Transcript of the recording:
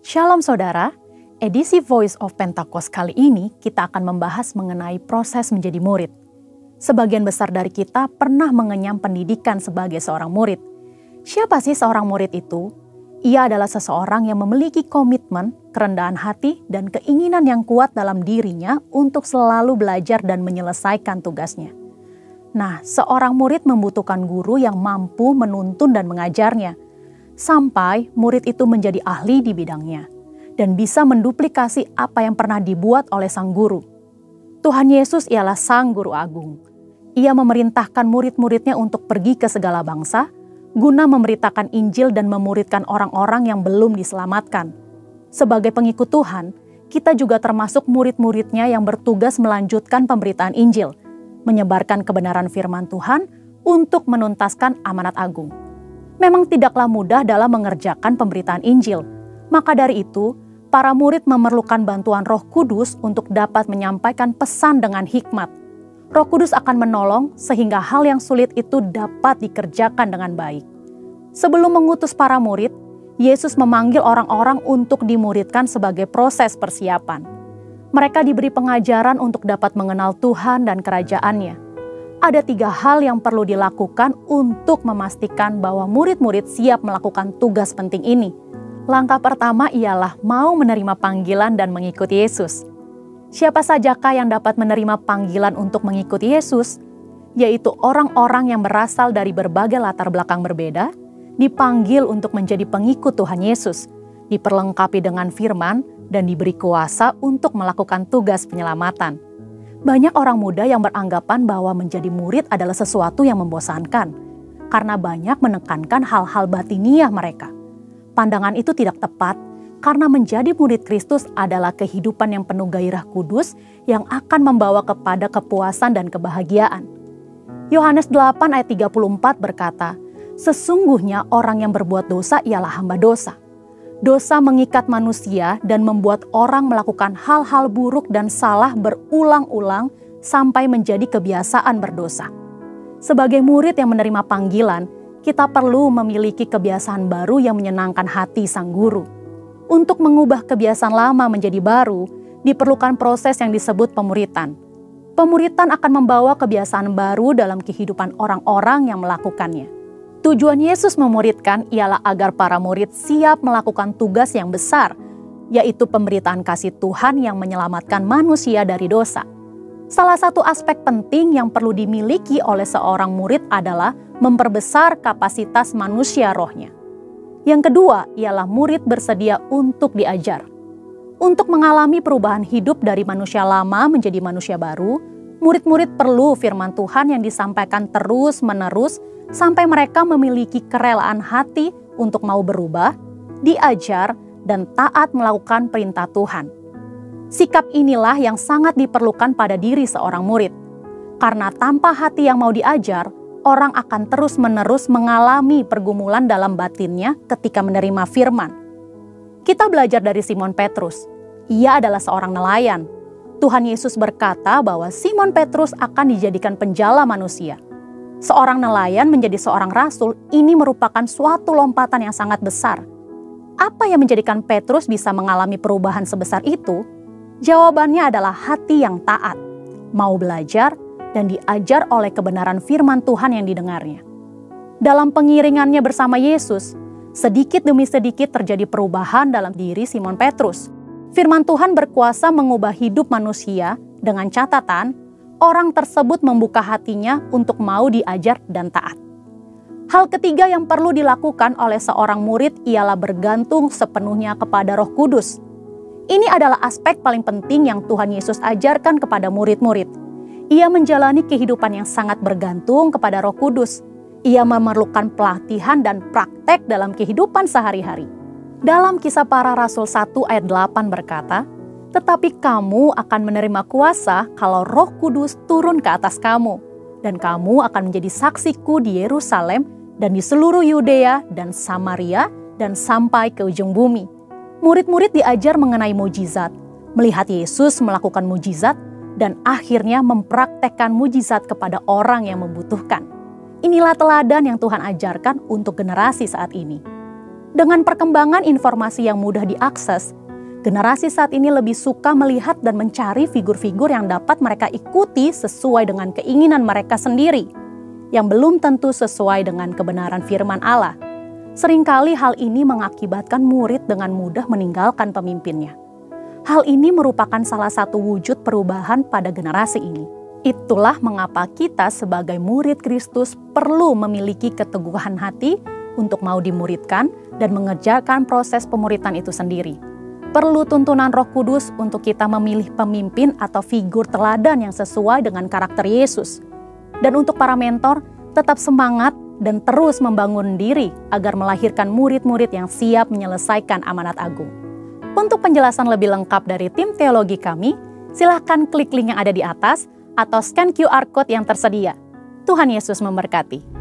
Shalom saudara, edisi Voice of Pentecost kali ini kita akan membahas mengenai proses menjadi murid. Sebagian besar dari kita pernah mengenyam pendidikan sebagai seorang murid. Siapa sih seorang murid itu? Ia adalah seseorang yang memiliki komitmen, kerendahan hati, dan keinginan yang kuat dalam dirinya untuk selalu belajar dan menyelesaikan tugasnya. Nah, seorang murid membutuhkan guru yang mampu menuntun dan mengajarnya, sampai murid itu menjadi ahli di bidangnya dan bisa menduplikasi apa yang pernah dibuat oleh sang guru. Tuhan Yesus ialah sang guru agung. Ia memerintahkan murid-muridnya untuk pergi ke segala bangsa, guna memberitakan Injil dan memuridkan orang-orang yang belum diselamatkan. Sebagai pengikut Tuhan, kita juga termasuk murid-muridnya yang bertugas melanjutkan pemberitaan Injil, menyebarkan kebenaran firman Tuhan untuk menuntaskan amanat agung. Memang tidaklah mudah dalam mengerjakan pemberitaan Injil. Maka dari itu, para murid memerlukan bantuan Roh Kudus untuk dapat menyampaikan pesan dengan hikmat. Roh Kudus akan menolong sehingga hal yang sulit itu dapat dikerjakan dengan baik. Sebelum mengutus para murid, Yesus memanggil orang-orang untuk dimuridkan sebagai proses persiapan. Mereka diberi pengajaran untuk dapat mengenal Tuhan dan kerajaan-Nya. Ada 3 hal yang perlu dilakukan untuk memastikan bahwa murid-murid siap melakukan tugas penting ini. Langkah pertama ialah mau menerima panggilan dan mengikuti Yesus. Siapa sajakah yang dapat menerima panggilan untuk mengikuti Yesus? Yaitu orang-orang yang berasal dari berbagai latar belakang berbeda, dipanggil untuk menjadi pengikut Tuhan Yesus, diperlengkapi dengan firman, dan diberi kuasa untuk melakukan tugas penyelamatan. Banyak orang muda yang beranggapan bahwa menjadi murid adalah sesuatu yang membosankan, karena banyak menekankan hal-hal batiniah mereka. Pandangan itu tidak tepat, karena menjadi murid Kristus adalah kehidupan yang penuh gairah kudus yang akan membawa kepada kepuasan dan kebahagiaan. Yohanes 8 ayat 34 berkata, "Sesungguhnya orang yang berbuat dosa ialah hamba dosa. Dosa mengikat manusia dan membuat orang melakukan hal-hal buruk dan salah berulang-ulang sampai menjadi kebiasaan berdosa." Sebagai murid yang menerima panggilan, kita perlu memiliki kebiasaan baru yang menyenangkan hati sang guru. Untuk mengubah kebiasaan lama menjadi baru, diperlukan proses yang disebut pemuritan. Pemuritan akan membawa kebiasaan baru dalam kehidupan orang-orang yang melakukannya. Tujuan Yesus memuridkan ialah agar para murid siap melakukan tugas yang besar, yaitu pemberitaan kasih Tuhan yang menyelamatkan manusia dari dosa. Salah satu aspek penting yang perlu dimiliki oleh seorang murid adalah memperbesar kapasitas manusia rohnya. Yang kedua ialah murid bersedia untuk diajar. Untuk mengalami perubahan hidup dari manusia lama menjadi manusia baru, murid-murid perlu firman Tuhan yang disampaikan terus-menerus sampai mereka memiliki kerelaan hati untuk mau berubah, diajar, dan taat melakukan perintah Tuhan. Sikap inilah yang sangat diperlukan pada diri seorang murid. Karena tanpa hati yang mau diajar, orang akan terus-menerus mengalami pergumulan dalam batinnya ketika menerima firman. Kita belajar dari Simon Petrus. Ia adalah seorang nelayan. Tuhan Yesus berkata bahwa Simon Petrus akan dijadikan penjala manusia. Seorang nelayan menjadi seorang rasul, ini merupakan suatu lompatan yang sangat besar. Apa yang menjadikan Petrus bisa mengalami perubahan sebesar itu? Jawabannya adalah hati yang taat, mau belajar, dan diajar oleh kebenaran firman Tuhan yang didengarnya. Dalam pengiringannya bersama Yesus, sedikit demi sedikit terjadi perubahan dalam diri Simon Petrus. Firman Tuhan berkuasa mengubah hidup manusia dengan catatan orang tersebut membuka hatinya untuk mau diajar dan taat. Hal ketiga yang perlu dilakukan oleh seorang murid ialah bergantung sepenuhnya kepada Roh Kudus. Ini adalah aspek paling penting yang Tuhan Yesus ajarkan kepada murid-murid. Ia menjalani kehidupan yang sangat bergantung kepada Roh Kudus. Ia memerlukan pelatihan dan praktek dalam kehidupan sehari-hari. Dalam Kisah Para Rasul 1 ayat 8 berkata, "Tetapi kamu akan menerima kuasa kalau Roh Kudus turun ke atas kamu, dan kamu akan menjadi saksiku di Yerusalem dan di seluruh Yudea dan Samaria dan sampai ke ujung bumi." Murid-murid diajar mengenai mujizat, melihat Yesus melakukan mujizat, dan akhirnya mempraktekkan mujizat kepada orang yang membutuhkan. Inilah teladan yang Tuhan ajarkan untuk generasi saat ini. Dengan perkembangan informasi yang mudah diakses, generasi saat ini lebih suka melihat dan mencari figur-figur yang dapat mereka ikuti sesuai dengan keinginan mereka sendiri, yang belum tentu sesuai dengan kebenaran firman Allah. Seringkali hal ini mengakibatkan murid dengan mudah meninggalkan pemimpinnya. Hal ini merupakan salah satu wujud perubahan pada generasi ini. Itulah mengapa kita sebagai murid Kristus perlu memiliki keteguhan hati untuk mau dimuridkan dan mengerjakan proses pemuritan itu sendiri. Perlu tuntunan Roh Kudus untuk kita memilih pemimpin atau figur teladan yang sesuai dengan karakter Yesus. Dan untuk para mentor, tetap semangat dan terus membangun diri agar melahirkan murid-murid yang siap menyelesaikan amanat agung. Untuk penjelasan lebih lengkap dari tim teologi kami, silahkan klik link yang ada di atas atau scan QR Code yang tersedia. Tuhan Yesus memberkati.